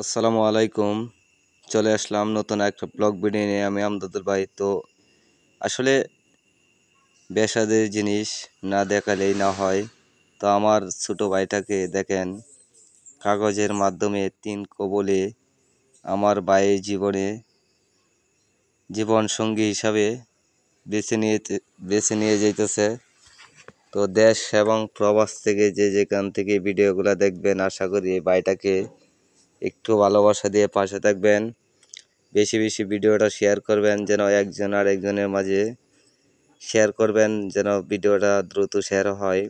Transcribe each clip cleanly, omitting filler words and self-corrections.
আসসালামু আলাইকুম। চলে আসলাম নতুন একটা ব্লগ ভিডিও নিয়ে। আমি আমদাদুল ভাই। তো আসলে বেসাদের জিনিস না দেখালেই না হয়। তো আমার ছোট ভাইটাকে দেখেন, কাগজের মাধ্যমে 3 কবলে আমার ভাইয়ের জীবন সঙ্গী হিসাবে বেছে নিয়ে যাইতেছে। তো দেশ এবং প্রবাস থেকে যে যেখান থেকে ভিডিওগুলো দেখবেন, আশা করি এই ভাইটাকে একটু ভালোবাসা দিয়ে পাশে থাকবেন। বেশি বেশি ভিডিওটা শেয়ার করবেন, যেন একজন আর একজনের মাঝে শেয়ার করবেন, যেন ভিডিওটা দ্রুত শেয়ার হয়।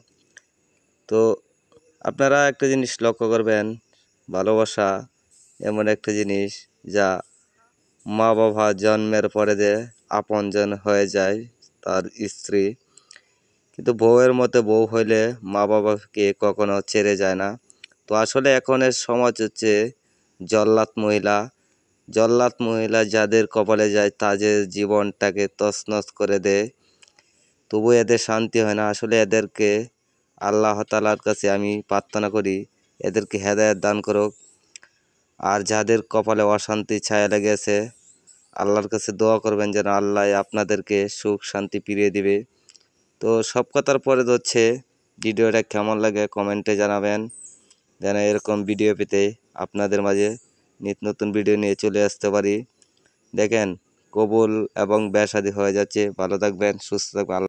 তো আপনারা একটা জিনিস লক্ষ্য করবেন, ভালোবাসা এমন একটা জিনিস যা মা বাবা জন্মের পরে যে আপনজন হয়ে যায় তার স্ত্রী, কিন্তু বউয়ের মতো বউ হইলে মা বাবাকে কখনো ছেড়ে যায় না। তো আসলে এখনের সমাজ হচ্ছে জল্লাদ মহিলা যাদের কপালে যায় তাদের জীবনটাকে তছনছ করে দেয়, তবু এদের শান্তি হয় না। আসলে এদেরকে আল্লাহ তাআলার কাছে আমি প্রার্থনা করি, এদেরকে হেদায়েত দান করুক। আর যাদের কপালে অশান্তি ছায়া লেগেছে, আল্লাহর কাছে দোয়া করবেন যেন আল্লাহ আপনাদেরকে সুখ শান্তি ফিরিয়ে দিবে। তো সব কথার পরে হচ্ছে ভিডিওটা কেমন লাগে কমেন্টে জানাবেন, যেন এরকম ভিডিও পেতে আপনাদের মাঝে নিত্য নতুন ভিডিও নিয়ে চলে আসতে পারি। দেখেন, কবুল এবং বিয়ে শাদী হয়ে যাচ্ছে। ভালো থাকবেন, সুস্থ থাকবেন।